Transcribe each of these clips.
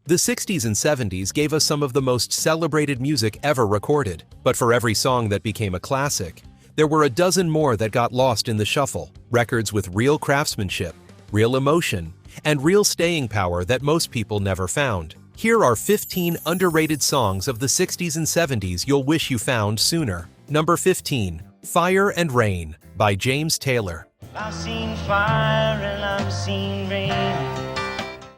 The 60s and 70s gave us some of the most celebrated music ever recorded, but for every song that became a classic, there were a dozen more that got lost in the shuffle, records with real craftsmanship, real emotion, and real staying power that most people never found. Here are 15 underrated songs of the 60s and 70s you'll wish you found sooner. Number 15, Fire and Rain by James Taylor. I've seen fire and I've seen rain.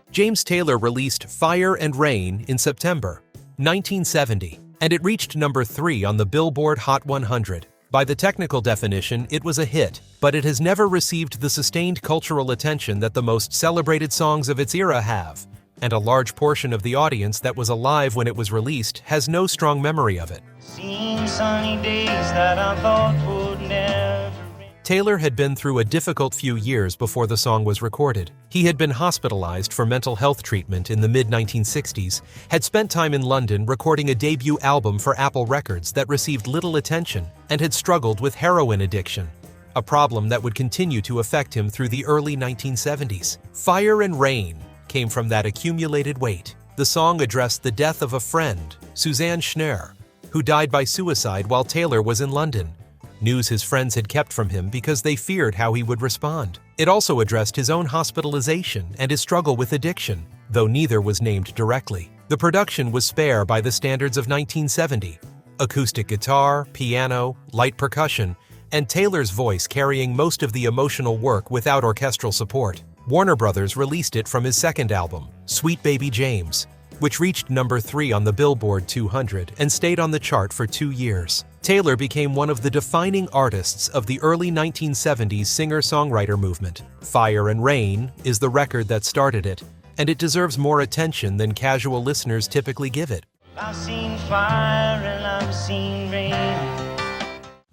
James Taylor released Fire and Rain in September 1970, and it reached number 3 on the Billboard Hot 100. By the technical definition, it was a hit, but it has never received the sustained cultural attention that the most celebrated songs of its era have, and a large portion of the audience that was alive when it was released has no strong memory of it. Seen sunny days that I thought would never rain. Taylor had been through a difficult few years before the song was recorded. He had been hospitalized for mental health treatment in the mid-1960s, had spent time in London recording a debut album for Apple Records that received little attention, and had struggled with heroin addiction, a problem that would continue to affect him through the early 1970s. Fire and Rain came from that accumulated weight. The song addressed the death of a friend, Suzanne Schneer, who died by suicide while Taylor was in London. News his friends had kept from him because they feared how he would respond. It also addressed his own hospitalization and his struggle with addiction, though neither was named directly. The production was spare by the standards of 1970. Acoustic guitar, piano, light percussion, and Taylor's voice carrying most of the emotional work without orchestral support. Warner Brothers released it from his second album, Sweet Baby James, which reached number 3 on the Billboard 200 and stayed on the chart for 2 years. Taylor became one of the defining artists of the early 1970s singer-songwriter movement. Fire and Rain is the record that started it, and it deserves more attention than casual listeners typically give it. I've seen fire and I've seen rain.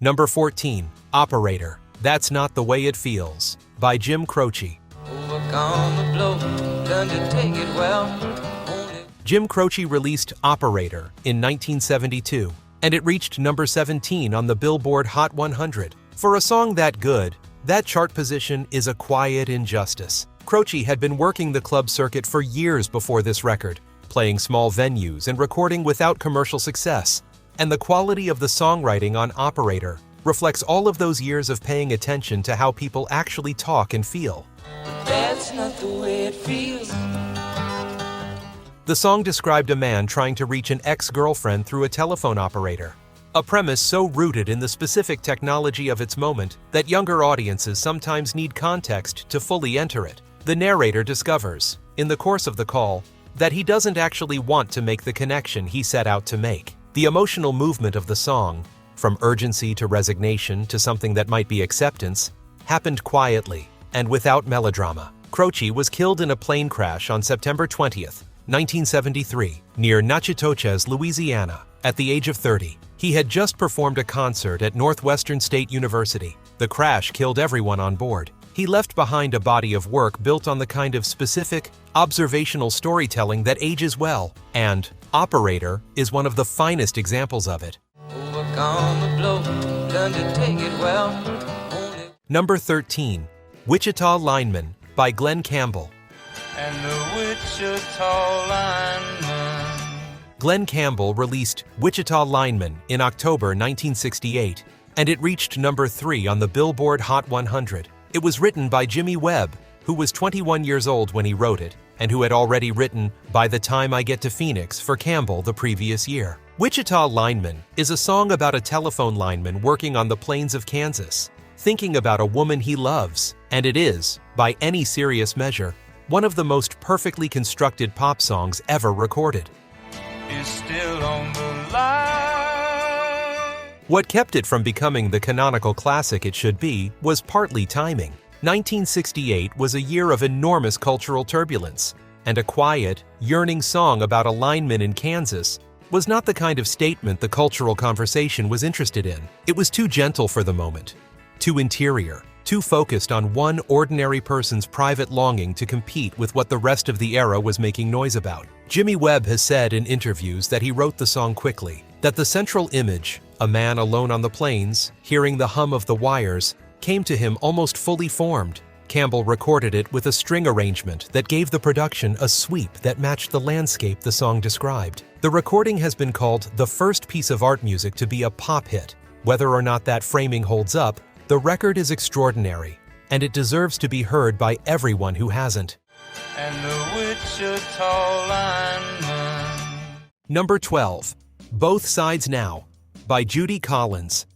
Number 14, Operator, That's Not the Way It Feels by Jim Croce. Overcome the blow, learn to take it well. Jim Croce released Operator in 1972, and it reached number 17 on the Billboard Hot 100. For a song that good, that chart position is a quiet injustice. Croce had been working the club circuit for years before this record, playing small venues and recording without commercial success. And the quality of the songwriting on Operator reflects all of those years of paying attention to how people actually talk and feel. That's not the way it feels. The song described a man trying to reach an ex-girlfriend through a telephone operator, a premise so rooted in the specific technology of its moment that younger audiences sometimes need context to fully enter it. The narrator discovers, in the course of the call, that he doesn't actually want to make the connection he set out to make. The emotional movement of the song, from urgency to resignation to something that might be acceptance, happened quietly and without melodrama. Croce was killed in a plane crash on September 20th, 1973, near Natchitoches, Louisiana, at the age of 30. He had just performed a concert at Northwestern State University. The crash killed everyone on board. He left behind a body of work built on the kind of specific, observational storytelling that ages well, and Operator is one of the finest examples of it. Overcome the blow, learn to take it well. Number 13, Wichita Lineman by Glen Campbell. And the Wichita Lineman. Glen Campbell released Wichita Lineman in October 1968, and it reached number 3 on the Billboard Hot 100. It was written by Jimmy Webb, who was 21 years old when he wrote it, and who had already written By the Time I Get to Phoenix for Campbell the previous year. Wichita Lineman is a song about a telephone lineman working on the plains of Kansas, thinking about a woman he loves, and it is, by any serious measure, one of the most perfectly constructed pop songs ever recorded. Is still on the line. What kept it from becoming the canonical classic it should be was partly timing. 1968 was a year of enormous cultural turbulence, and a quiet, yearning song about a lineman in Kansas was not the kind of statement the cultural conversation was interested in. It was too gentle for the moment, too interior, too focused on one ordinary person's private longing to compete with what the rest of the era was making noise about. Jimmy Webb has said in interviews that he wrote the song quickly, that the central image, a man alone on the plains, hearing the hum of the wires, came to him almost fully formed, Campbell recorded it with a string arrangement that gave the production a sweep that matched the landscape the song described. The recording has been called the first piece of art music to be a pop hit. Whether or not that framing holds up, the record is extraordinary, and it deserves to be heard by everyone who hasn't. And the Wichita Lineman. Number 12. Both Sides Now by Judy Collins.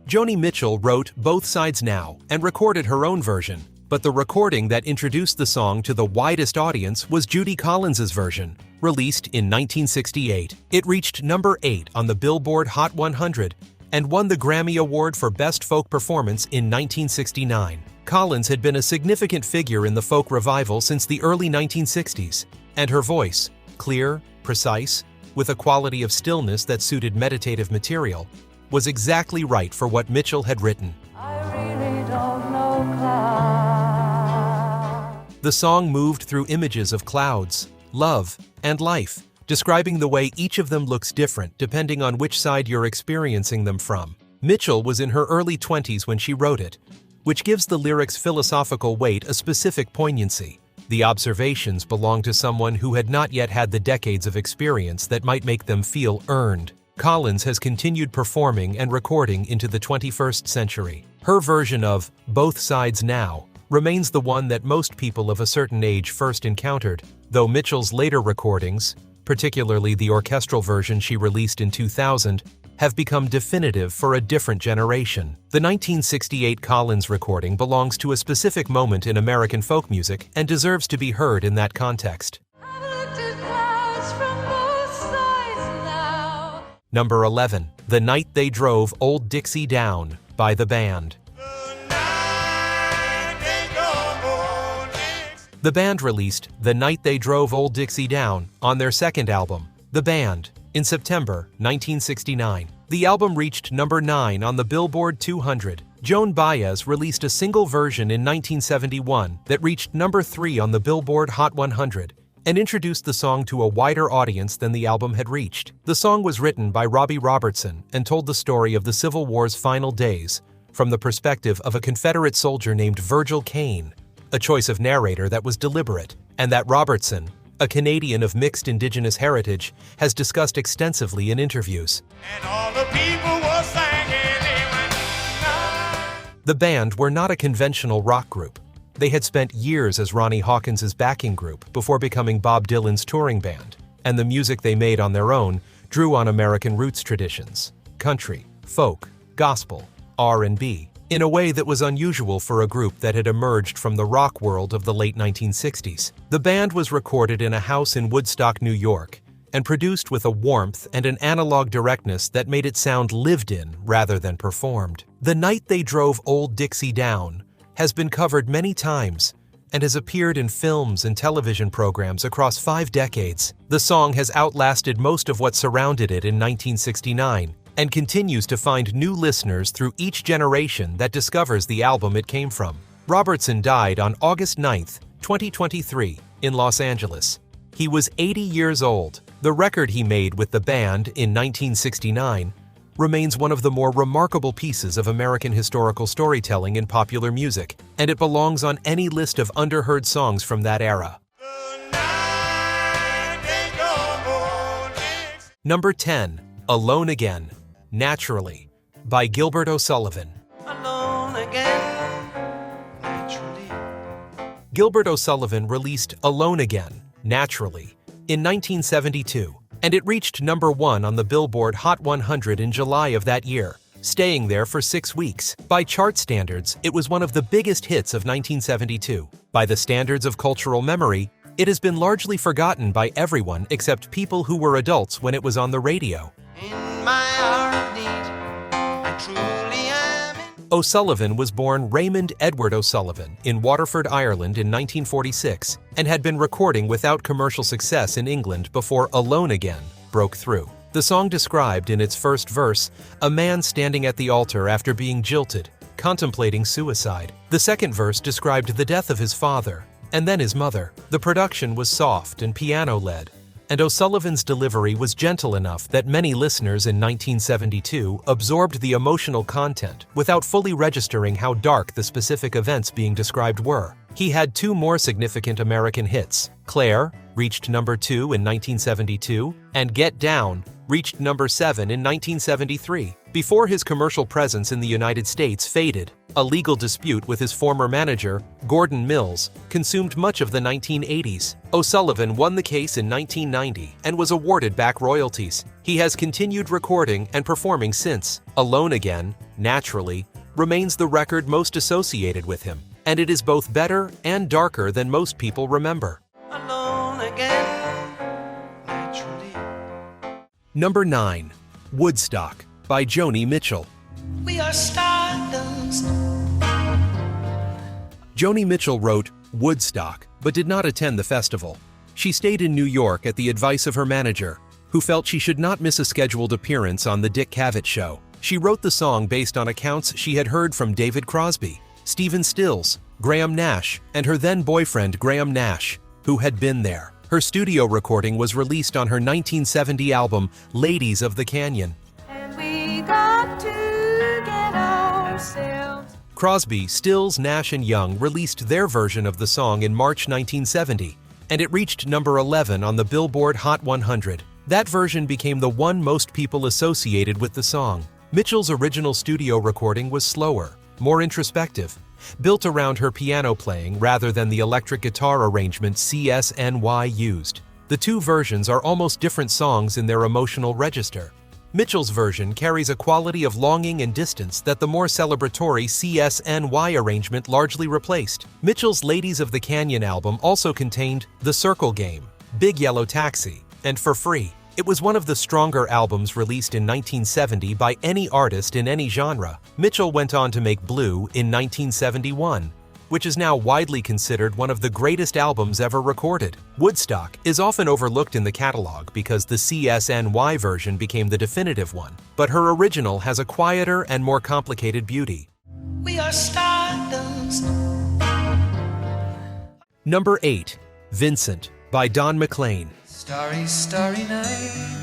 Joni Mitchell wrote Both Sides Now and recorded her own version, but the recording that introduced the song to the widest audience was Judy Collins's version, released in 1968. It reached number 8 on the Billboard Hot 100 and won the Grammy Award for Best Folk Performance in 1969. Collins had been a significant figure in the folk revival since the early 1960s, and her voice, clear, precise, with a quality of stillness that suited meditative material, was exactly right for what Mitchell had written. I really don't know clouds. The song moved through images of clouds, love, and life, describing the way each of them looks different depending on which side you're experiencing them from. Mitchell was in her early 20s when she wrote it, which gives the lyrics' philosophical weight a specific poignancy. The observations belong to someone who had not yet had the decades of experience that might make them feel earned. Collins has continued performing and recording into the 21st century. Her version of Both Sides Now remains the one that most people of a certain age first encountered, though Mitchell's later recordings, particularly the orchestral version she released in 2000, have become definitive for a different generation. The 1968 Collins recording belongs to a specific moment in American folk music and deserves to be heard in that context. Number 11. The Night They Drove Old Dixie Down by The Band. The band released The Night They Drove Old Dixie Down on their second album, The Band, in September 1969. The album reached number 9 on the Billboard 200. Joan Baez released a single version in 1971 that reached number 3 on the Billboard Hot 100 and introduced the song to a wider audience than the album had reached. The song was written by Robbie Robertson and told the story of the Civil War's final days from the perspective of a Confederate soldier named Virgil Kane, a choice of narrator that was deliberate, and that Robertson, a Canadian of mixed Indigenous heritage, has discussed extensively in interviews. And all the people were singing, The band were not a conventional rock group. They had spent years as Ronnie Hawkins's backing group before becoming Bob Dylan's touring band, and the music they made on their own drew on American roots traditions, country, folk, gospel, R&B, in a way that was unusual for a group that had emerged from the rock world of the late 1960s. The band was recorded in a house in Woodstock, New York, and produced with a warmth and an analog directness that made it sound lived in rather than performed. The Night They Drove Old Dixie Down has been covered many times and has appeared in films and television programs across 5 decades. The song has outlasted most of what surrounded it in 1969 and continues to find new listeners through each generation that discovers the album it came from. Robertson died on August 9, 2023, in Los Angeles. He was 80 years old. The record he made with the band in 1969 remains one of the more remarkable pieces of American historical storytelling in popular music, and it belongs on any list of underheard songs from that era. Number 10. Alone Again, Naturally, by Gilbert O'Sullivan. Alone again, naturally. Gilbert O'Sullivan released Alone Again, Naturally, in 1972, and it reached number 1 on the Billboard Hot 100 in July of that year, staying there for 6 weeks. By chart standards, it was one of the biggest hits of 1972. By the standards of cultural memory, it has been largely forgotten by everyone except people who were adults when it was on the radio. In my hour of need, I truly am. O'Sullivan was born Raymond Edward O'Sullivan in Waterford, Ireland in 1946 and had been recording without commercial success in England before Alone Again broke through. The song described in its first verse a man standing at the altar after being jilted, contemplating suicide. The second verse described the death of his father and then his mother. The production was soft and piano-led, and O'Sullivan's delivery was gentle enough that many listeners in 1972 absorbed the emotional content without fully registering how dark the specific events being described were. He had two more significant American hits. Claire reached number 2 in 1972, and Get Down reached number 7 in 1973. Before his commercial presence in the United States faded, a legal dispute with his former manager, Gordon Mills, consumed much of the 1980s. O'Sullivan won the case in 1990 and was awarded back royalties. He has continued recording and performing since. Alone Again, naturally, remains the record most associated with him, and it is both better and darker than most people remember. Alone again, naturally. Number 9. Woodstock by Joni Mitchell. We are stardust. Joni Mitchell wrote Woodstock, but did not attend the festival. She stayed in New York at the advice of her manager, who felt she should not miss a scheduled appearance on The Dick Cavett Show. She wrote the song based on accounts she had heard from David Crosby, Stephen Stills, Graham Nash, and her then-boyfriend Graham Nash, who had been there. Her studio recording was released on her 1970 album, Ladies of the Canyon. And we got to get ourselves. Crosby, Stills, Nash, and Young released their version of the song in March 1970, and it reached number 11 on the Billboard Hot 100. That version became the one most people associated with the song. Mitchell's original studio recording was slower, more introspective, built around her piano playing rather than the electric guitar arrangement CSNY used. The two versions are almost different songs in their emotional register. Mitchell's version carries a quality of longing and distance that the more celebratory CSNY arrangement largely replaced. Mitchell's Ladies of the Canyon album also contained The Circle Game, Big Yellow Taxi, and For Free. It was one of the stronger albums released in 1970 by any artist in any genre. Mitchell went on to make Blue in 1971, which is now widely considered one of the greatest albums ever recorded. Woodstock is often overlooked in the catalog because the CSNY version became the definitive one, but her original has a quieter and more complicated beauty. We are stardust. Number 8. Vincent by Don McLean. Starry, starry night.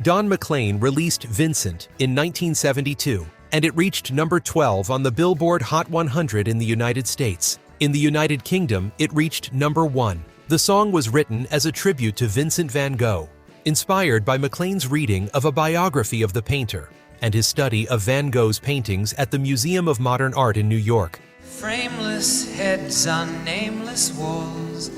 Don McLean released Vincent in 1972, and it reached number 12 on the Billboard Hot 100 in the United States. In the United Kingdom, it reached number 1. The song was written as a tribute to Vincent van Gogh, inspired by McLean's reading of a biography of the painter and his study of Van Gogh's paintings at the Museum of Modern Art in New York. Frameless heads on nameless walls.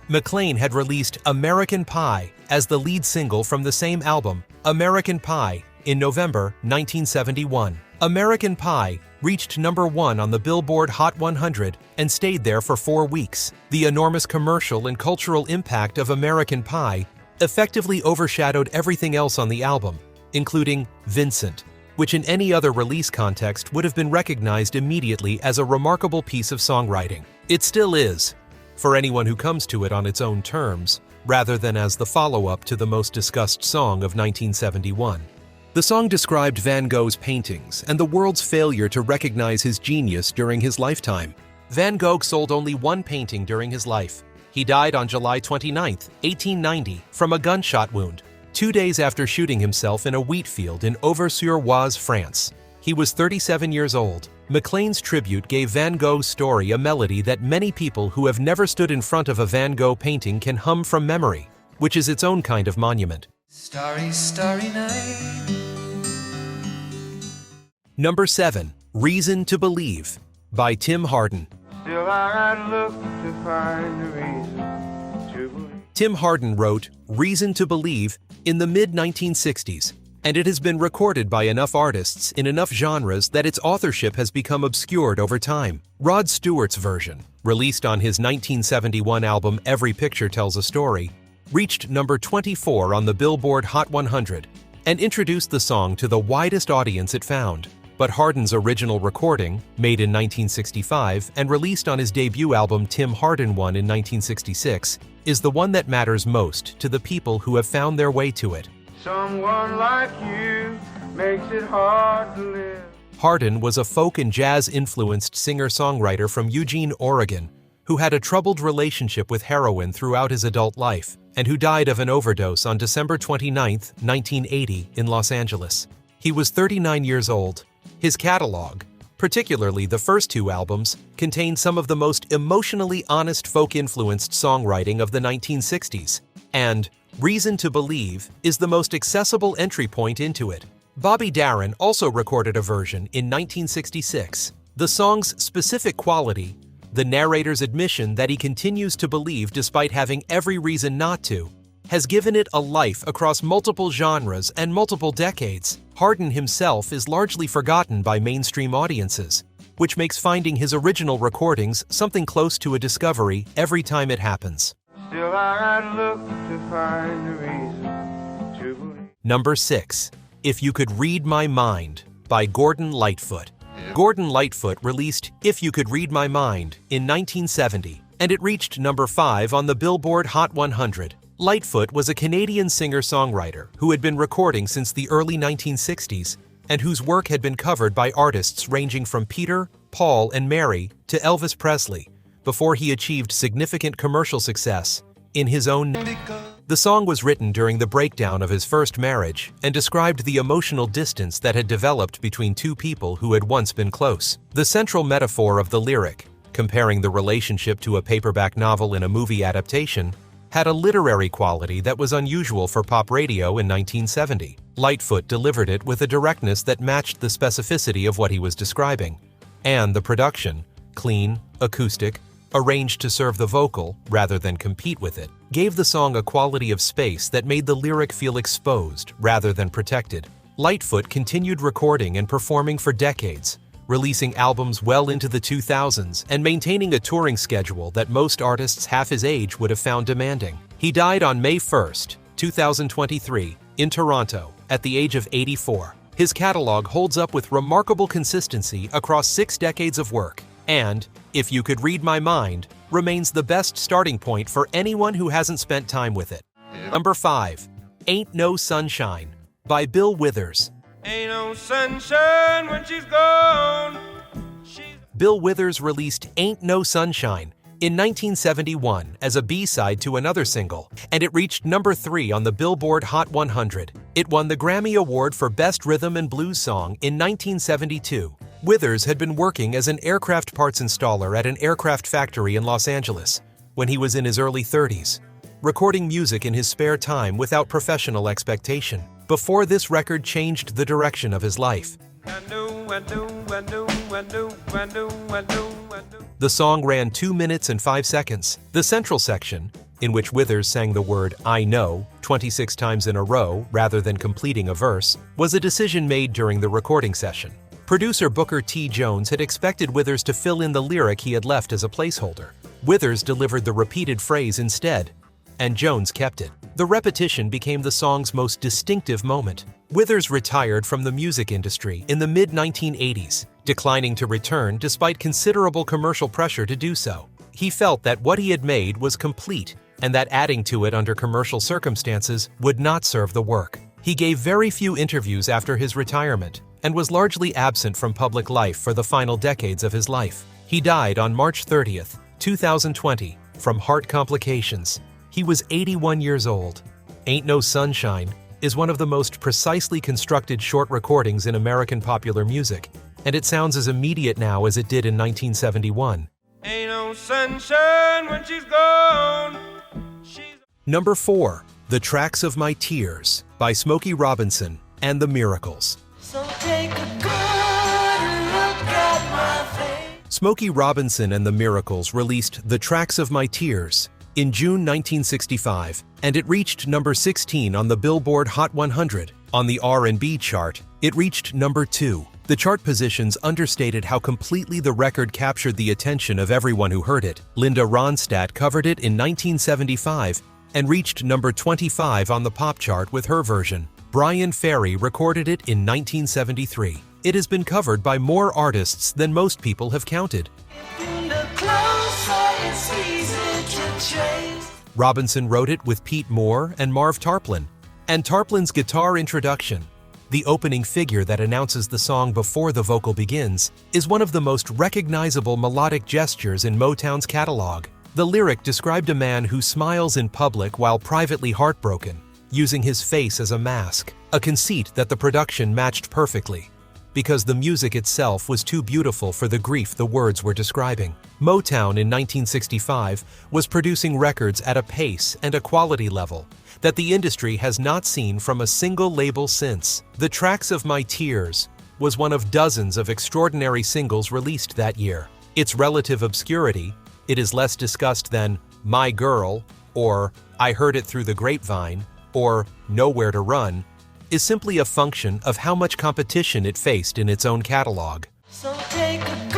McLean had released American Pie as the lead single from the same album, American Pie, in November 1971. American Pie reached number 1 on the Billboard Hot 100 and stayed there for 4 weeks. The enormous commercial and cultural impact of American Pie effectively overshadowed everything else on the album, including Vincent, which in any other release context would have been recognized immediately as a remarkable piece of songwriting. It still is, for anyone who comes to it on its own terms, rather than as the follow-up to the most discussed song of 1971. The song described Van Gogh's paintings and the world's failure to recognize his genius during his lifetime. Van Gogh sold only one painting during his life. He died on July 29, 1890, from a gunshot wound, 2 days after shooting himself in a wheat field in Auvers-sur-Oise, France. He was 37 years old. McLean's tribute gave Van Gogh's story a melody that many people who have never stood in front of a Van Gogh painting can hum from memory, which is its own kind of monument. Starry, starry night. Number 7. Reason to Believe by Tim Hardin. Still I look to find a reason to believe. Tim Hardin wrote Reason to Believe in the mid-1960s, and it has been recorded by enough artists in enough genres that its authorship has become obscured over time. Rod Stewart's version, released on his 1971 album Every Picture Tells a Story, reached number 24 on the Billboard Hot 100 and introduced the song to the widest audience it found. But Hardin's original recording, made in 1965 and released on his debut album Tim Hardin One in 1966, is the one that matters most to the people who have found their way to it. Someone like you makes it hard to live. Hardin was a folk and jazz-influenced singer-songwriter from Eugene, Oregon, who had a troubled relationship with heroin throughout his adult life and who died of an overdose on December 29, 1980, in Los Angeles. He was 39 years old. His catalog, particularly the first two albums, contained some of the most emotionally honest folk-influenced songwriting of the 1960s, and Reason to Believe is the most accessible entry point into it. Bobby Darin also recorded a version in 1966. The song's specific quality, the narrator's admission that he continues to believe despite having every reason not to, has given it a life across multiple genres and multiple decades. Hardin himself is largely forgotten by mainstream audiences, which makes finding his original recordings something close to a discovery every time it happens. Still I look to find a reason to believe. Number 6. If You Could Read My Mind by Gordon Lightfoot. Gordon Lightfoot released If You Could Read My Mind in 1970, and it reached number 5 on the Billboard Hot 100. Lightfoot was a Canadian singer-songwriter who had been recording since the early 1960s and whose work had been covered by artists ranging from Peter, Paul, and Mary to Elvis Presley before he achieved significant commercial success in his own name. The song was written during the breakdown of his first marriage and described the emotional distance that had developed between two people who had once been close. The central metaphor of the lyric, comparing the relationship to a paperback novel in a movie adaptation, had a literary quality that was unusual for pop radio in 1970. Lightfoot delivered it with a directness that matched the specificity of what he was describing. And the production, clean, acoustic, arranged to serve the vocal rather than compete with it, gave the song a quality of space that made the lyric feel exposed rather than protected. Lightfoot continued recording and performing for decades, releasing albums well into the 2000s and maintaining a touring schedule that most artists half his age would have found demanding. He died on May 1, 2023, in Toronto, at the age of 84. His catalog holds up with remarkable consistency across 6 decades of work, and If You Could Read My Mind remains the best starting point for anyone who hasn't spent time with it. Number 5. Ain't No Sunshine by Bill Withers. Ain't no sunshine when she's gone. Bill Withers released Ain't No Sunshine in 1971 as a B-side to another single, and it reached number 3 on the Billboard Hot 100. It won the Grammy Award for Best Rhythm and Blues Song in 1972. Withers had been working as an aircraft parts installer at an aircraft factory in Los Angeles when he was in his early 30s, recording music in his spare time without professional expectation, before this record changed the direction of his life. The song ran 2 minutes and 5 seconds. The central section, in which Withers sang the word "I know" 26 times in a row rather than completing a verse, was a decision made during the recording session. Producer Booker T. Jones had expected Withers to fill in the lyric he had left as a placeholder. Withers delivered the repeated phrase instead, and Jones kept it. The repetition became the song's most distinctive moment. Withers retired from the music industry in the mid-1980s, declining to return despite considerable commercial pressure to do so. He felt that what he had made was complete and that adding to it under commercial circumstances would not serve the work. He gave very few interviews after his retirement and was largely absent from public life for the final decades of his life. He died on March 30, 2020, from heart complications. He was 81 years old. Ain't No Sunshine is one of the most precisely constructed short recordings in American popular music, and it sounds as immediate now as it did in 1971. Ain't no sunshine when she's gone. Number 4. The Tracks of My Tears by Smokey Robinson and the Miracles. So take a good look at my face. Smokey Robinson and the Miracles released The Tracks of My Tears in June 1965, and it reached number 16 on the Billboard Hot 100. On the R&B chart, it reached number 2. The chart positions understated how completely the record captured the attention of everyone who heard it. Linda Ronstadt covered it in 1975 and reached number 25 on the pop chart with her version. Brian Ferry recorded it in 1973. It has been covered by more artists than most people have counted. Robinson wrote it with Pete Moore and Marv Tarplin, and Tarplin's guitar introduction, the opening figure that announces the song before the vocal begins, is one of the most recognizable melodic gestures in Motown's catalog. The lyric described a man who smiles in public while privately heartbroken, using his face as a mask, a conceit that the production matched perfectly, because the music itself was too beautiful for the grief the words were describing. Motown in 1965 was producing records at a pace and a quality level that the industry has not seen from a single label since. The Tracks of My Tears was one of dozens of extraordinary singles released that year. Its relative obscurity, it is less discussed than My Girl, or I Heard It Through the Grapevine, or Nowhere to Run, is simply a function of how much competition it faced in its own catalog. So take a good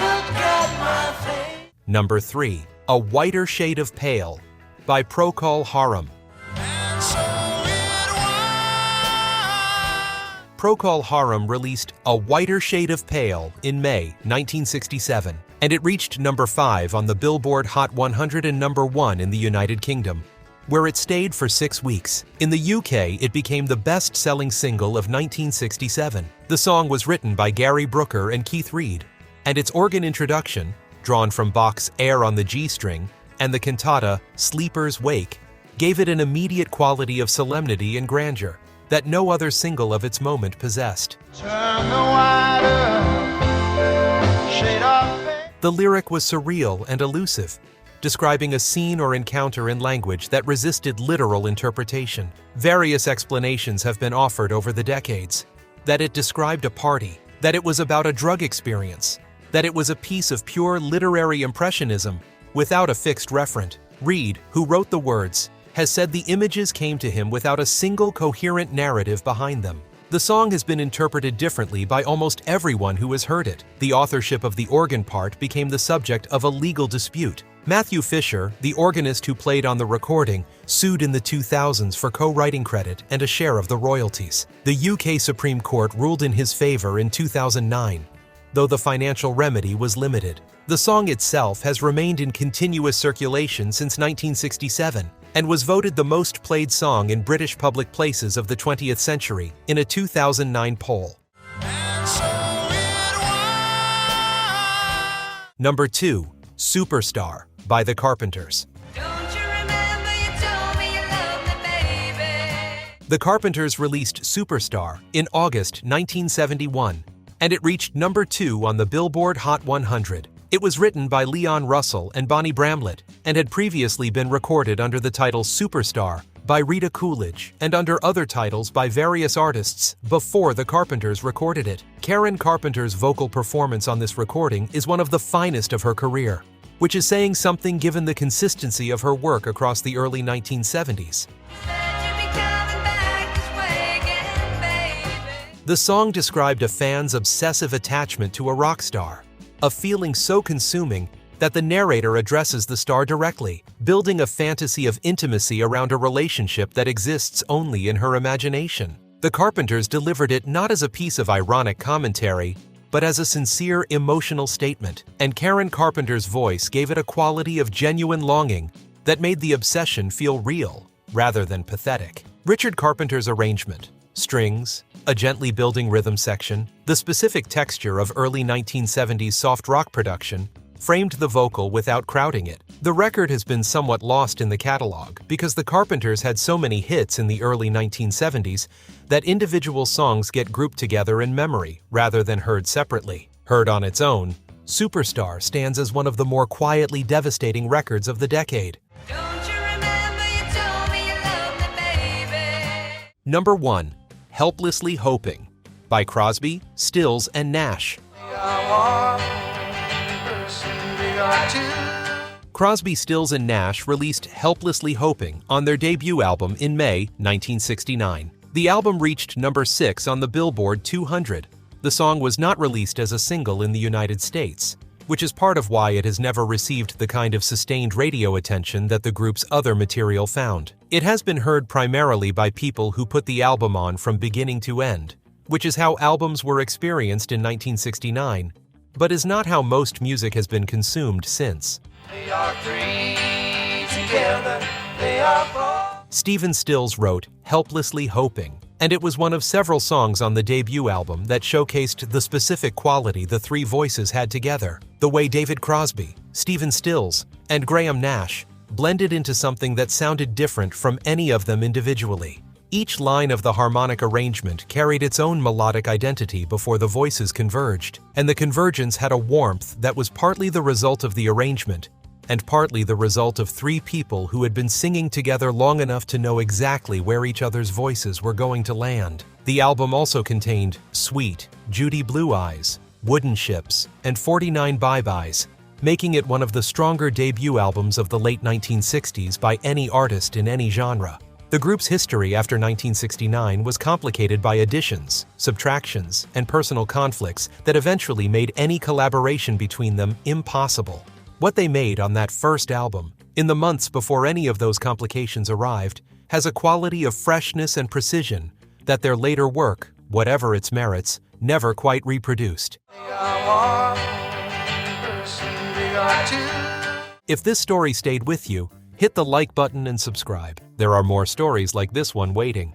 look at my face. Number 3. A Whiter Shade of Pale by Procol Harum. Procol Harum released A Whiter Shade of Pale in May 1967, and it reached number 5 on the Billboard Hot 100 and number 1 in the United Kingdom, where it stayed for 6 weeks. In the UK, it became the best-selling single of 1967. The song was written by Gary Brooker and Keith Reid, and its organ introduction, drawn from Bach's Air on the G string, and the cantata Sleeper's Wake, gave it an immediate quality of solemnity and grandeur that no other single of its moment possessed. Turn the wider shade of pale. The lyric was surreal and elusive, describing a scene or encounter in language that resisted literal interpretation. Various explanations have been offered over the decades: that it described a party, that it was about a drug experience, that it was a piece of pure literary impressionism without a fixed referent. Reid, who wrote the words, has said the images came to him without a single coherent narrative behind them. The song has been interpreted differently by almost everyone who has heard it. The authorship of the organ part became the subject of a legal dispute. Matthew Fisher, the organist who played on the recording, sued in the 2000s for co-writing credit and a share of the royalties. The UK Supreme Court ruled in his favor in 2009, though the financial remedy was limited. The song itself has remained in continuous circulation since 1967 and was voted the most played song in British public places of the 20th century in a 2009 poll. Number 2. Superstar by the Carpenters. Don't you remember you told me you loved me, baby? The Carpenters released Superstar in August 1971, and it reached number 2 on the Billboard Hot 100. It was written by Leon Russell and Bonnie Bramlett, and had previously been recorded under the title Superstar by Rita Coolidge and under other titles by various artists before the Carpenters recorded it. Karen Carpenter's vocal performance on this recording is one of the finest of her career, which is saying something given the consistency of her work across the early 1970s. The song described a fan's obsessive attachment to a rock star, a feeling so consuming that the narrator addresses the star directly, building a fantasy of intimacy around a relationship that exists only in her imagination. The Carpenters delivered it not as a piece of ironic commentary, but as a sincere emotional statement, and Karen Carpenter's voice gave it a quality of genuine longing that made the obsession feel real, rather than pathetic. Richard Carpenter's arrangement, strings, a gently building rhythm section, the specific texture of early 1970s soft rock production, framed the vocal without crowding it. The record has been somewhat lost in the catalog because the Carpenters had so many hits in the early 1970s that individual songs get grouped together in memory rather than heard separately. Heard on its own, Superstar stands as one of the more quietly devastating records of the decade. Don't you remember you told me you loved me, baby? Number 1. Helplessly Hoping by Crosby, Stills, and Nash. Crosby, Stills, and Nash released Helplessly Hoping on their debut album in May 1969. The album reached number 6 on the Billboard 200. The song was not released as a single in the United States, which is part of why it has never received the kind of sustained radio attention that the group's other material found. It has been heard primarily by people who put the album on from beginning to end, which is how albums were experienced in 1969, but is not how most music has been consumed since. They are three together, they are four. Stephen Stills wrote Helplessly Hoping And it was one of several songs on the debut album that showcased the specific quality the three voices had together, the way David Crosby, Stephen Stills, and Graham Nash blended into something that sounded different from any of them individually. Each line of the harmonic arrangement carried its own melodic identity before the voices converged, and the convergence had a warmth that was partly the result of the arrangement and partly the result of three people who had been singing together long enough to know exactly where each other's voices were going to land. The album also contained Sweet, Judy Blue Eyes, Wooden Ships, and 49 Bye-Byes, making it one of the stronger debut albums of the late 1960s by any artist in any genre. The group's history after 1969 was complicated by additions, subtractions, and personal conflicts that eventually made any collaboration between them impossible. What they made on that first album, in the months before any of those complications arrived, has a quality of freshness and precision that their later work, whatever its merits, never quite reproduced. If this story stayed with you, hit the like button and subscribe. There are more stories like this one waiting.